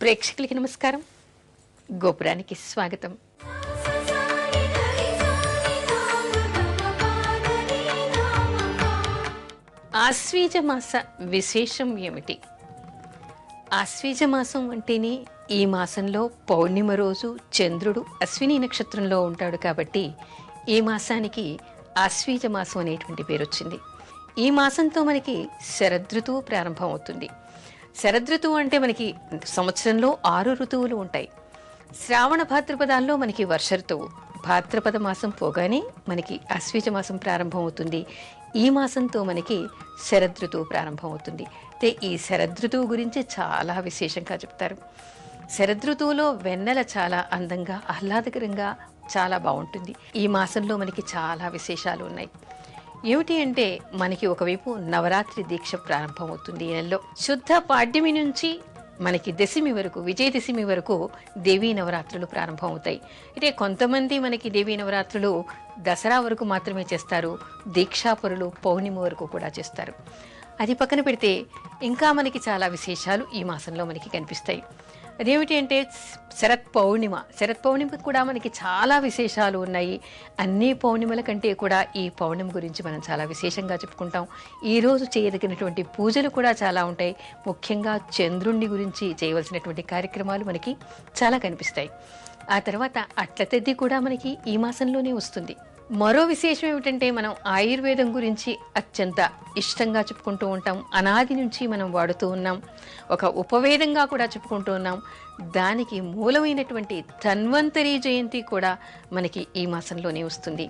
ప్రేక్షకులకి నమస్కారం. గోపురానికి స్వాగతం. ఆశ్వీజ మాస విశేషం ఏమిటి? ఆశ్వీజ మాసం అంటేనే ఈ మాసంలో పౌర్ణిమ రోజు చంద్రుడు అశ్విని నక్షత్రంలో ఉంటాడు కాబట్టి ఈ మాసానికి ఆశ్వీజ మాసం అనేటువంటి పేరు వచ్చింది. ఈ మాసంతో మనకి శరదృతువు ప్రారంభం అవుతుంది. శరదృతువు అంటే మనకి సంవత్సరంలో 6 ఋతువులు ఉంటాయి. శ్రావణ భాద్రపదాల్లో మనకి వర్ష ఋతువు, భాద్రపద మాసం పోగానే మనకి ఆశ్వీజ మాసం ప్రారంభం అవుతుంది. ఈ మాసంతో మనకి శరదృతువు ప్రారంభం అవుతుంది. అయితే ఈ శరదృతువు గురించి చాలా విశేషంగా చెప్తారు. శరదృతువులో వెన్నెల చాలా అందంగా ఆహ్లాదకరంగా చాలా బాగుంటుంది. ఈ మాసంలో మనకి చాలా విశేషాలు ఉన్నాయి. ఏమిటి అంటే మనకి ఒకవైపు నవరాత్రి దీక్ష ప్రారంభమవుతుంది. ఈ నెలలో శుద్ధ పాడ్యమి నుంచి మనకి దశమి వరకు, విజయదశమి వరకు దేవీ నవరాత్రులు ప్రారంభమవుతాయి. అయితే కొంతమంది మనకి దేవీ నవరాత్రులు దసరా వరకు మాత్రమే చేస్తారు. దీక్షాపరులు పౌర్ణిమ వరకు కూడా చేస్తారు. అది పక్కన పెడితే ఇంకా మనకి చాలా విశేషాలు ఈ మాసంలో మనకి కనిపిస్తాయి. అదేమిటి అంటే శరత్ పౌర్ణిమ. శరత్ పౌర్ణిమ కూడా మనకి చాలా విశేషాలు ఉన్నాయి. అన్ని పౌర్ణిమల కంటే కూడా ఈ పౌర్ణమి గురించి మనం చాలా విశేషంగా చెప్పుకుంటాం. ఈరోజు చేయదగినటువంటి పూజలు కూడా చాలా ఉంటాయి. ముఖ్యంగా చంద్రుణ్ణి గురించి చేయవలసినటువంటి కార్యక్రమాలు మనకి చాలా కనిపిస్తాయి. ఆ తర్వాత అట్ల తద్ది కూడా మనకి ఈ మాసంలోనే వస్తుంది. మరో విశేషం ఏమిటంటే మనం ఆయుర్వేదం గురించి అత్యంత ఇష్టంగా చెప్పుకుంటూ ఉంటాం. అనాది నుంచి మనం వాడుతూ ఉన్నాం. ఒక ఉపవేదంగా కూడా చెప్పుకుంటూ ఉన్నాం. దానికి మూలమైనటువంటి ధన్వంతరి జయంతి కూడా మనకి ఈ మాసంలోనే వస్తుంది.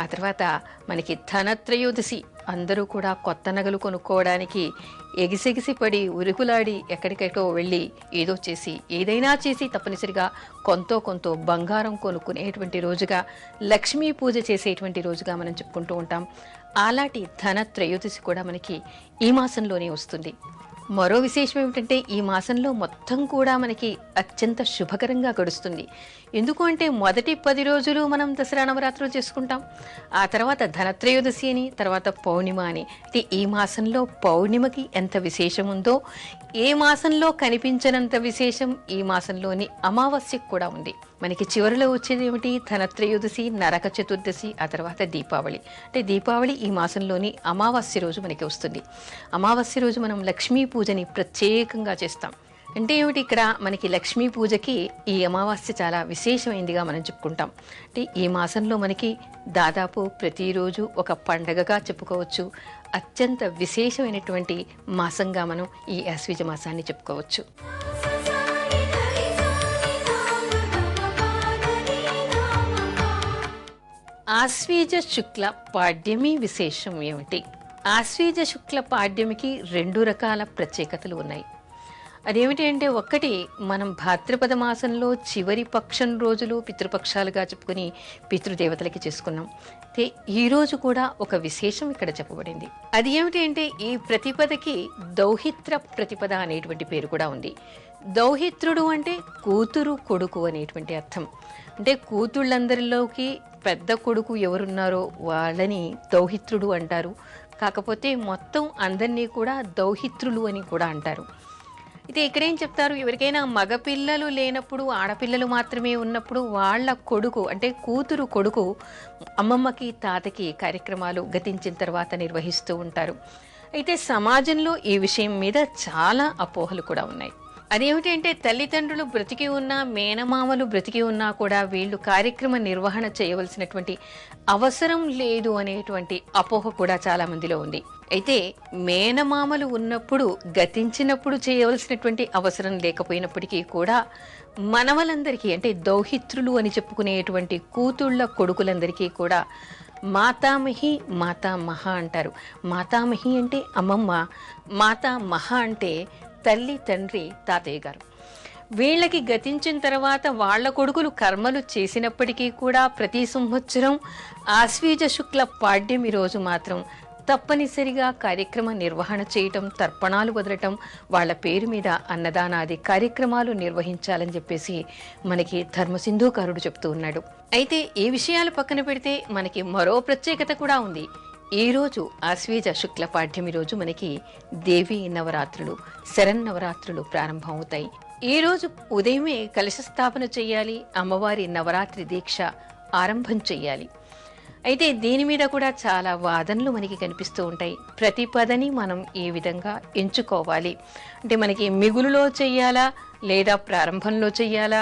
ఆ తర్వాత మనకి ధనత్రయోదశి. అందరూ కూడా కొత్త నగలు కొనుక్కోవడానికి ఎగిసెగిసి పడి ఉరుకులాడి ఎక్కడికెక్కడో వెళ్ళి ఏదో చేసి ఏదైనా చేసి తప్పనిసరిగా కొంతో బంగారం కొనుక్కునేటువంటి రోజుగా, లక్ష్మీ పూజ చేసేటువంటి రోజుగా మనం చెప్పుకుంటూ ఉంటాం. అలాంటి ధనత్రయోదశి కూడా మనకి ఈ మాసంలోనే వస్తుంది. మరో విశేషం ఏమిటంటే ఈ మాసంలో మొత్తం కూడా మనకి అత్యంత శుభకరంగా గడుస్తుంది. ఎందుకు అంటే మొదటి 10 రోజులు మనం దసరా నవరాత్రులు చేసుకుంటాం. ఆ తర్వాత ధనత్రయోదశి అని, తర్వాత పౌర్ణిమ అని. అంటే ఈ మాసంలో పౌర్ణిమకి ఎంత విశేషం ఉందో, ఏ మాసంలో కనిపించనంత విశేషం ఈ మాసంలోని అమావాస్యకు కూడా ఉంది. మనకి చివరిలో వచ్చేది ఏమిటి? ధనత్రయోదశి, నరక చతుర్దశి, ఆ తర్వాత దీపావళి. అంటే దీపావళి ఈ మాసంలోని అమావాస్య రోజు మనకి వస్తుంది. అమావాస్య రోజు మనం లక్ష్మీ పూజని ప్రత్యేకంగా చేస్తాం. అంటే ఏమిటి? ఇక్కడ మనకి లక్ష్మీ పూజకి ఈ అమావాస్య చాలా విశేషమైందిగా మనం చెప్పుకుంటాం. అంటే ఈ మాసంలో మనకి దాదాపు ప్రతిరోజు ఒక పండగగా చెప్పుకోవచ్చు. అత్యంత విశేషమైనటువంటి మాసంగా మనం ఈ ఆశ్వీజ మాసాన్ని చెప్పుకోవచ్చు. ఆశ్వీజ శుక్ల పాడ్యమి విశేషం ఏమిటి? ఆశ్వీజ శుక్ల పాడ్యమికి 2 రకాల ప్రత్యేకతలు ఉన్నాయి. అదేమిటి అంటే, ఒకటి మనం భాద్రపద మాసంలో చివరి పక్షం రోజులు పితృపక్షాలుగా చెప్పుకుని పితృదేవతలకి చేసుకున్నాం. అయితే ఈరోజు కూడా ఒక విశేషం ఇక్కడ చెప్పబడింది. అది ఏమిటి అంటే, ఈ ప్రతిపదకి దౌహిత్ర ప్రతిపద అనేటువంటి పేరు కూడా ఉంది. దౌహిత్రుడు అంటే కూతురు కొడుకు అనేటువంటి అర్థం. అంటే కూతుళ్ళందరిలోకి పెద్ద కొడుకు ఎవరున్నారో వాళ్ళని దౌహిత్రుడు అంటారు. కాకపోతే మొత్తం అందరినీ కూడా దౌహిత్రులు అని కూడా అంటారు. అయితే ఇక్కడేం చెప్తారు? ఎవరికైనా మగపిల్లలు లేనప్పుడు, ఆడపిల్లలు మాత్రమే ఉన్నప్పుడు వాళ్ళ కొడుకు అంటే కూతురు కొడుకు అమ్మమ్మకి తాతకి కార్యక్రమాలు గతించిన తర్వాత నిర్వహిస్తూ ఉంటారు. అయితే సమాజంలో ఈ విషయం మీద చాలా అపోహలు కూడా ఉన్నాయి. అదేమిటంటే, తల్లిదండ్రులు బ్రతికి ఉన్నా, మేనమామలు బ్రతికి ఉన్నా కూడా వీళ్ళు కార్యక్రమ నిర్వహణ చేయవలసినటువంటి అవసరం లేదు అనేటువంటి అపోహ కూడా చాలా మందిలో ఉంది. అయితే మేనమామలు ఉన్నప్పుడు, గతించినప్పుడు చేయవలసినటువంటి అవసరం లేకపోయినప్పటికీ కూడా మనవలందరికీ అంటే దౌహిత్రులు అని చెప్పుకునేటువంటి కూతుళ్ళ కొడుకులందరికీ కూడా మాతామహి, మాతామహ అంటారు. మాతామహి అంటే అమ్మమ్మ, మాతామహ అంటే తల్లి, తండ్రి, తాతయ్య గారు. వీళ్ళకి గతించిన తర్వాత వాళ్ళ కొడుకులు కర్మలు చేసినప్పటికీ కూడా ప్రతి సంవత్సరం ఆశ్వీజ శుక్ల పాడ్యమి రోజు మాత్రం తప్పనిసరిగా కార్యక్రమ నిర్వహణ చేయటం, తర్పణాలు వదలటం, వాళ్ళ పేరు మీద అన్నదానాది కార్యక్రమాలు నిర్వహించాలని చెప్పేసి మనకి ధర్మసింధూకారుడు చెప్తూ ఉన్నాడు. అయితే ఈ విషయాలు పక్కన పెడితే మనకి మరో ప్రత్యేకత కూడా ఉంది. ఈ రోజు ఆశ్వీజ శుక్ల పాడ్యమి రోజు మనకి దేవీ నవరాత్రులు, శరన్నవరాత్రులు ప్రారంభమవుతాయి. ఈ రోజు ఉదయమే కలశ స్థాపన చేయాలి, అమ్మవారి నవరాత్రి దీక్ష ఆరంభం చెయ్యాలి. అయితే దీని మీద కూడా చాలా వాదనలు మనకి కనిపిస్తూ ఉంటాయి. ప్రతి పదని మనం ఏ విధంగా ఎంచుకోవాలి అంటే మనకి మిగులులో చెయ్యాలా లేదా ప్రారంభంలో చెయ్యాలా,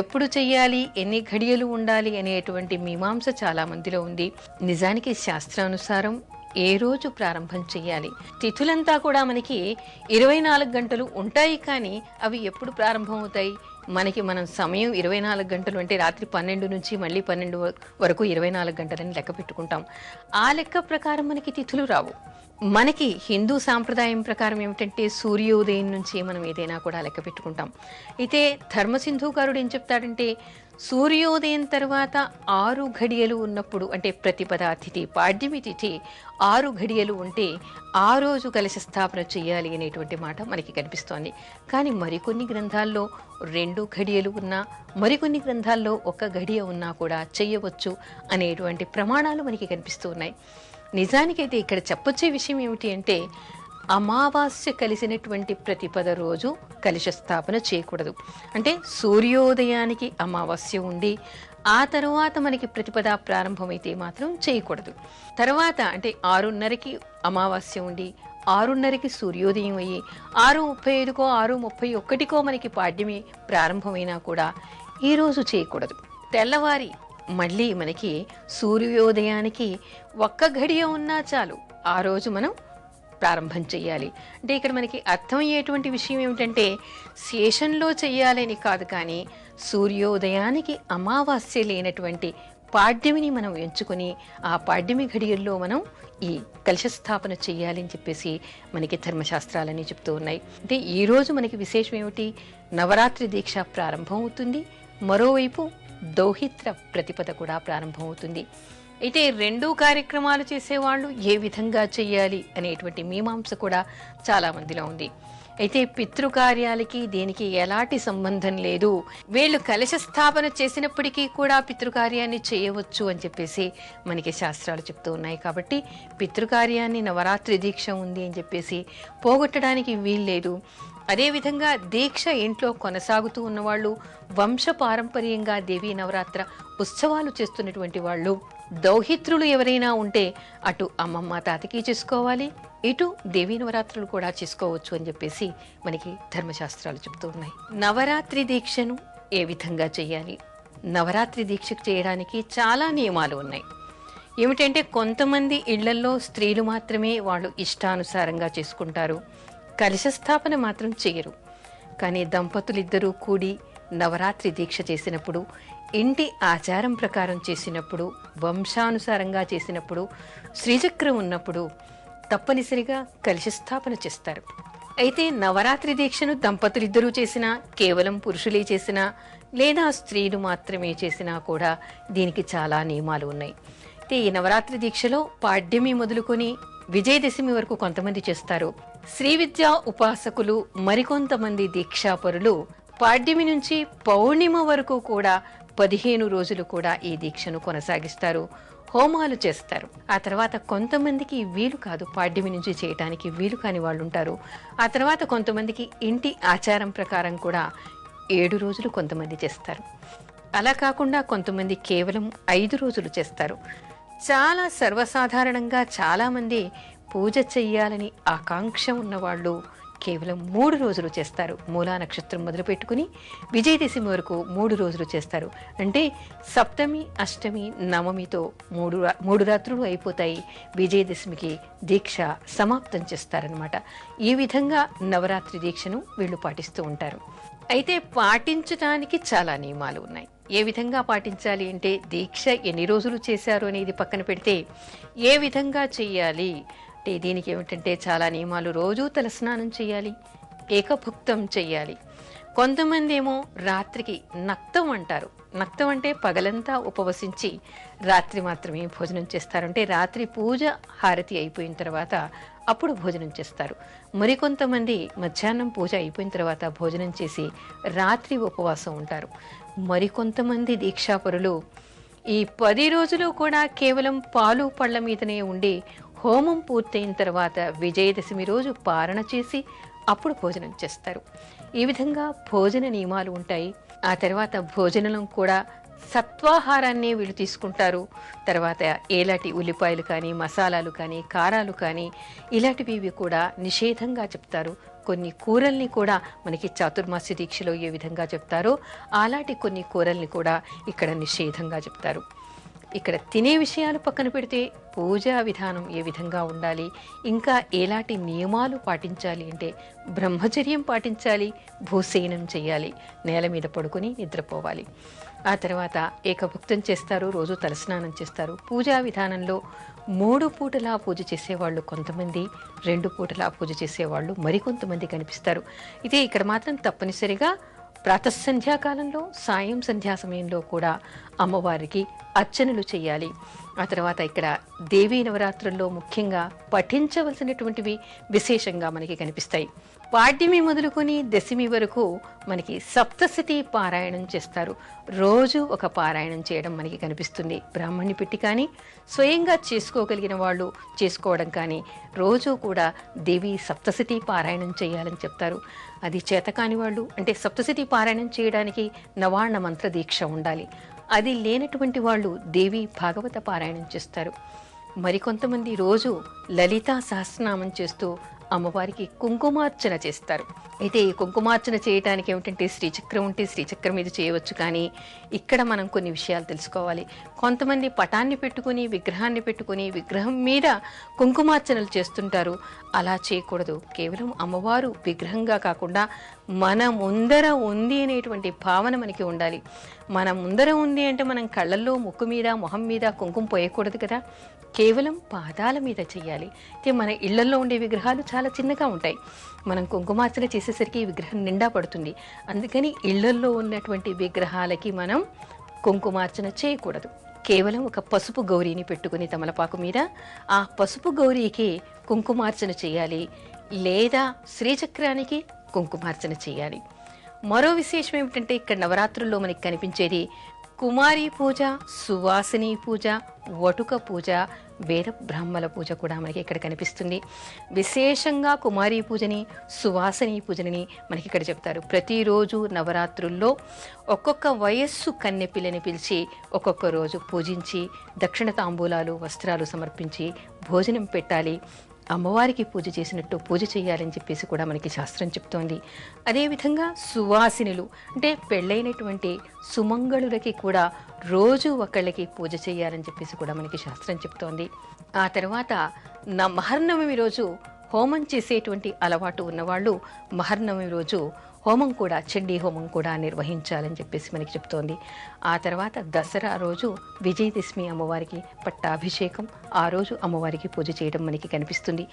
ఎప్పుడు చెయ్యాలి, ఎన్ని ఘడియలు ఉండాలి అనేటువంటి మీమాంస చాలా మందిలో ఉంది. నిజానికి శాస్త్రానుసారం ఏ రోజు ప్రారంభం చెయ్యాలి, తిథులంతా కూడా మనకి 24 గంటలు ఉంటాయి, కానీ అవి ఎప్పుడు ప్రారంభం అవుతాయి? మనం సమయం 24 గంటలు అంటే రాత్రి 12 నుంచి మళ్ళీ 12 వరకు 24 గంటలని లెక్క పెట్టుకుంటాం. ఆ లెక్క ప్రకారం మనకి తిథులు రావు. మనకి హిందూ సాంప్రదాయం ప్రకారం ఏమిటంటే సూర్యోదయం నుంచి మనం ఏదైనా కూడా లెక్క పెట్టుకుంటాం. అయితే ధర్మసింధుకారుడు ఏం చెప్తాడంటే సూర్యోదయం తర్వాత 6 ఘడియలు ఉన్నప్పుడు అంటే ప్రతిపదా తిథి, పాడ్యమి తిథి 6 ఘడియలు ఉంటే ఆ రోజు కలశ స్థాపన చేయాలి అనేటువంటి మాట మనకి కనిపిస్తోంది. కానీ మరికొన్ని గ్రంథాల్లో 2 ఘడియలు ఉన్నా, మరికొన్ని గ్రంథాల్లో 1 ఘడియ ఉన్నా కూడా చెయ్యవచ్చు అనేటువంటి ప్రమాణాలు మనకి కనిపిస్తూ ఉన్నాయి. నిజానికైతే ఇక్కడ చెప్పొచ్చే విషయం ఏమిటి అంటే అమావాస్య కలిసినటువంటి ప్రతిపద రోజు కలశ స్థాపన చేయకూడదు. అంటే సూర్యోదయానికి అమావాస్య ఉండి ఆ తరువాత మనకి ప్రతిపద ప్రారంభమైతే మాత్రం చేయకూడదు. తర్వాత అంటే 6:30కి అమావాస్య ఉండి 6:30కి సూర్యోదయం అయ్యి 6:35కో 6:31కో మనకి పాడ్యమి ప్రారంభమైనా కూడా ఈరోజు చేయకూడదు. తెల్లవారి మళ్ళీ మనకి సూర్యోదయానికి 1 ఘడియ ఉన్నా చాలు, ఆ రోజు మనం ప్రారంభం చెయ్యాలి. అంటే ఇక్కడ మనకి అర్థమయ్యేటువంటి విషయం ఏమిటంటే శేషంలో చెయ్యాలని కాదు, కానీ సూర్యోదయానికి అమావాస్య లేనటువంటి పాడ్యమిని మనం ఎంచుకొని ఆ పాడ్యమి ఘడియల్లో మనం ఈ కలశ స్థాపన చెయ్యాలని చెప్పేసి మనకి ధర్మశాస్త్రాలని చెప్తూ ఉన్నాయి. అంటే ఈరోజు మనకి విశేషం ఏమిటి, నవరాత్రి దీక్ష ప్రారంభం అవుతుంది, మరోవైపు దౌహిత్ర ప్రతిపద కూడా ప్రారంభమవుతుంది. అయితే 2 కార్యక్రమాలు చేసేవాళ్ళు ఏ విధంగా చెయ్యాలి అనేటువంటి మీమాంస కూడా చాలా మందిలో ఉంది. అయితే పితృకార్యాలకి దీనికి ఎలాంటి సంబంధం లేదు, వీళ్ళు కలశ స్థాపన చేసినప్పటికీ కూడా పితృకార్యాన్ని చేయవచ్చు అని చెప్పేసి మనకి శాస్త్రాలు చెప్తూ ఉన్నాయి. కాబట్టి పితృకార్యాన్ని నవరాత్రి దీక్ష ఉంది అని చెప్పేసి పోగొట్టడానికి వీల్లేదు. అదేవిధంగా దీక్ష ఇంట్లో కొనసాగుతూ ఉన్నవాళ్ళు, వంశ పారంపర్యంగా దేవీ నవరాత్ర ఉత్సవాలు చేస్తున్నటువంటి వాళ్ళు, దౌహిత్రులు ఎవరైనా ఉంటే అటు అమ్మమ్మ తాతకి చేసుకోవాలి, ఇటు దేవీ నవరాత్రులు కూడా చేసుకోవచ్చు అని చెప్పేసి మనకి ధర్మశాస్త్రాలు చెప్తూ ఉన్నాయి. నవరాత్రి దీక్షను ఏ విధంగా చేయాలి? నవరాత్రి దీక్ష చేయడానికి చాలా నియమాలు ఉన్నాయి. ఏమిటంటే కొంతమంది ఇళ్లల్లో స్త్రీలు మాత్రమే వాళ్ళు ఇష్టానుసారంగా చేసుకుంటారు, కలశ స్థాపన మాత్రం చేయరు. కానీ దంపతులిద్దరూ కూడి నవరాత్రి దీక్ష చేసినప్పుడు, ఇంటి ఆచారం ప్రకారం చేసినప్పుడు, వంశానుసారంగా చేసినప్పుడు, శ్రీచక్రం ఉన్నప్పుడు తప్పనిసరిగా కలశ స్థాపన చేస్తారు. అయితే నవరాత్రి దీక్షను దంపతులిద్దరూ చేసినా, కేవలం పురుషులే చేసినా, లేదా స్త్రీలు మాత్రమే చేసినా కూడా దీనికి చాలా నియమాలు ఉన్నాయి. అయితే ఈ నవరాత్రి దీక్షలో పాడ్యమి మొదలుకొని విజయదశమి వరకు కొంతమంది చేస్తారు. శ్రీ విద్యా ఉపాసకులు మరికొంతమంది దీక్షాపరులు పాడ్యమి నుంచి పౌర్ణిమ వరకు కూడా 15 రోజులు కూడా ఈ దీక్షను కొనసాగిస్తారు, హోమాలు చేస్తారు. ఆ తర్వాత కొంతమందికి వీలు కాదు, పాడ్యమి నుంచి చేయటానికి వీలు కాని వాళ్ళు ఉంటారు. ఆ తర్వాత కొంతమందికి ఇంటి ఆచారం ప్రకారం కూడా 7 రోజులు కొంతమంది చేస్తారు. అలా కాకుండా కొంతమంది కేవలం 5 రోజులు చేస్తారు. చాలా సర్వసాధారణంగా చాలామంది పూజ చెయ్యాలని ఆకాంక్ష ఉన్నవాళ్ళు కేవలం 3 రోజులు చేస్తారు. మూలా నక్షత్రం మొదలు పెట్టుకుని విజయదశమి వరకు 3 రోజులు చేస్తారు. అంటే సప్తమి, అష్టమి, నవమితో 3 రాత్రులు అయిపోతాయి. విజయదశమికి దీక్ష సమాప్తం చేస్తారనమాట. ఈ విధంగా నవరాత్రి దీక్షను వీళ్ళు పాటిస్తూ ఉంటారు. అయితే పాటించడానికి చాలా నియమాలు ఉన్నాయి. ఏ విధంగా పాటించాలి అంటే దీక్ష ఎన్ని రోజులు చేశారు అనేది పక్కన పెడితే ఏ విధంగా చెయ్యాలి అంటే దీనికి ఏమిటంటే చాలా నియమాలు. రోజూ తలస్నానం చేయాలి, ఏకభుక్తం చెయ్యాలి. కొంతమంది ఏమో రాత్రికి నక్తం అంటారు. నక్తం అంటే పగలంతా ఉపవసించి రాత్రి మాత్రమే భోజనం చేస్తారు. అంటే రాత్రి పూజ హారతి అయిపోయిన తర్వాత అప్పుడు భోజనం చేస్తారు. మరికొంతమంది మధ్యాహ్నం పూజ అయిపోయిన తర్వాత భోజనం చేసి రాత్రి ఉపవాసం ఉంటారు. మరికొంతమంది దీక్షాపరులు ఈ 10 రోజులు కూడా కేవలం పాలు పళ్ళ మీదనే ఉండి హోమం పూర్తయిన తర్వాత విజయదశమి రోజు పారణ చేసి అప్పుడు భోజనం చేస్తారు. ఈ విధంగా భోజన నియమాలు ఉంటాయి. ఆ తర్వాత భోజనం కూడా సత్వాహారాన్ని వీళ్ళు తీసుకుంటారు. తర్వాత ఏలాంటి ఉల్లిపాయలు కానీ, మసాలాలు కానీ, కారాలు కానీ ఇలాంటివి కూడా నిషేధంగా చెప్తారు. కొన్ని కూరల్ని కూడా మనకి చాతుర్మాస్య దీక్షలో ఏ విధంగా చెప్తారో అలాంటి కొన్ని కూరల్ని కూడా ఇక్కడ నిషేధంగా చెప్తారు. ఇక్కడ తినే విషయాలు పక్కన పెడితే పూజా విధానం ఏ విధంగా ఉండాలి, ఇంకా ఎలాంటి నియమాలు పాటించాలి అంటే బ్రహ్మచర్యం పాటించాలి, భూసేనం చేయాలి, నేల మీద పడుకొని నిద్రపోవాలి. ఆ తర్వాత ఏకభుక్తం చేస్తారు, రోజు తలస్నానం చేస్తారు. పూజా విధానంలో 3 పూటలా పూజ చేసేవాళ్ళు కొంతమంది, 2 పూటలా పూజ చేసేవాళ్ళు మరికొంతమంది కనిపిస్తారు. అయితే ఇక్కడ మాత్రం తప్పనిసరిగా ప్రాతఃసంధ్యాకాలంలో, సాయం సంధ్యా సమయంలో కూడా అమ్మవారికి అర్చనలు చేయాలి. ఆ తర్వాత ఇక్కడ దేవీ నవరాత్రుల్లో ముఖ్యంగా పఠించవలసినటువంటివి విశేషంగా మనకి కనిపిస్తాయి. పాడ్యమి మొదలుకొని దశమి వరకు మనకి సప్తశతి పారాయణం చేస్తారు. రోజు ఒక పారాయణం చేయడం మనకి కనిపిస్తుంది. బ్రాహ్మణ్ణి పెట్టి కానీ, స్వయంగా చేసుకోగలిగిన వాళ్ళు చేసుకోవడం కానీ రోజు కూడా దేవి సప్తశతి పారాయణం చేయాలని చెప్తారు. అది చేతకాని వాళ్ళు అంటే సప్తశతి పారాయణం చేయడానికి నవార్ణ మంత్ర దీక్ష ఉండాలి. అది లేనటువంటి వాళ్ళు దేవి భాగవత పారాయణం చేస్తారు. మరికొంతమంది రోజు లలితా సహస్రనామం చేస్తూ అమ్మవారికి కుంకుమార్చన చేస్తారు. అయితే ఈ కుంకుమార్చన చేయడానికి ఏమిటంటే శ్రీచక్రం ఉంటే శ్రీచక్రం మీద చేయవచ్చు. కానీ ఇక్కడ మనం కొన్ని విషయాలు తెలుసుకోవాలి. కొంతమంది పటాన్ని పెట్టుకుని, విగ్రహాన్ని పెట్టుకుని, విగ్రహం మీద కుంకుమార్చనలు చేస్తుంటారు. అలా చేయకూడదు. కేవలం అమ్మవారు విగ్రహంగా కాకుండా మన ముందర ఉంది అనేటువంటి భావన మనకి ఉండాలి. మన ముందర ఉంది అంటే మనం కళ్ళల్లో, ముక్కు మీద, మొహం మీద కుంకుమ పోయకూడదు కదా. కేవలం పాదాల మీద చెయ్యాలి. అయితే మన ఇళ్లలో ఉండే విగ్రహాలు చాలా చిన్నగా ఉంటాయి. మనం కుంకుమార్చన చేసేసరికి విగ్రహం నిండా పడుతుంది. అందుకని ఇళ్లల్లో ఉన్నటువంటి విగ్రహాలకి మనం కుంకుమార్చన చేయకూడదు. కేవలం ఒక పసుపు గౌరీని పెట్టుకుని తమలపాకు మీద ఆ పసుపు గౌరీకి కుంకుమార్చన చేయాలి, లేదా శ్రీచక్రానికి కుంకుమార్చన చేయాలి. మరో విశేషం ఏమిటంటే ఇక్కడ నవరాత్రుల్లో మనకి కనిపించేది కుమారి పూజ, సువాసిని పూజ, వటుక పూజ, వేద బ్రాహ్మల పూజ కూడా మనకి ఇక్కడ కనిపిస్తుంది. విశేషంగా కుమారి పూజని, సువాసిని పూజని మనకి ఇక్కడ చెప్తారు. ప్రతిరోజు నవరాత్రుల్లో ఒక్కొక్క వయస్సు కన్నె పిల్లని పిలిచి ఒక్కొక్క రోజు పూజించి దక్షిణ తాంబూలాలు, వస్త్రాలు సమర్పించి భోజనం పెట్టాలి. అమ్మవారికి పూజ చేసినట్టు పూజ చేయాలని చెప్పేసి కూడా మనకి శాస్త్రం చెప్తోంది. అదేవిధంగా సువాసినులు అంటే పెళ్ళైనటువంటి సుమంగళులకి కూడా రోజు ఒకళ్ళకి పూజ చేయాలని చెప్పేసి కూడా మనకి శాస్త్రం చెప్తోంది. ఆ తర్వాత మహర్నవమి రోజు హోమం చేసేటువంటి అలవాటు ఉన్నవాళ్ళు మహర్నవమి రోజు హోమం కూడా, చండీ హోమం కూడా నిర్వహించాలని చెప్పేసి మనకి చెప్తోంది. ఆ తర్వాత దసరా రోజు విజయదశమి అమ్మవారికి పట్టాభిషేకం, ఆ రోజు అమ్మవారికి పూజ చేయడం మనకి కనిపిస్తుంది.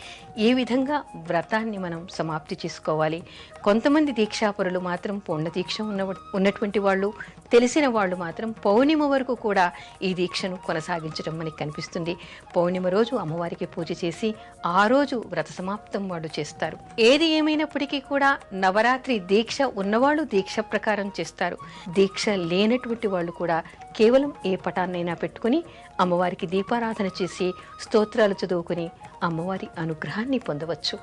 ఈ విధంగా వ్రతాన్ని మనం సమాప్తి చేసుకోవాలి. కొంతమంది దీక్షాపరులు మాత్రం పూర్ణ దీక్ష ఉన్నటువంటి వాళ్ళు, తెలిసిన వాళ్ళు మాత్రం పౌర్ణిమ వరకు కూడా ఈ దీక్షను కొనసాగించడం మనకి కనిపిస్తుంది. పౌర్ణిమ రోజు అమ్మవారికి పూజ చేసి ఆ రోజు వ్రత సమాప్తం వాళ్ళు చేస్తారు. ఏది ఏమైనప్పటికీ కూడా నవరాత్రి దీక్ష ఉన్నవాళ్ళు దీక్ష ప్రకారం చేస్తారు. దీక్ష లేనటువంటి వాళ్ళు కూడా కేవలం ఏ పటాన్నైనా పెట్టుకుని అమ్మవారికి దీపారాధన చేసి స్తోత్రాలు చదువుకుని అమ్మవారి అనుగ్రహాన్ని పొందవచ్చు.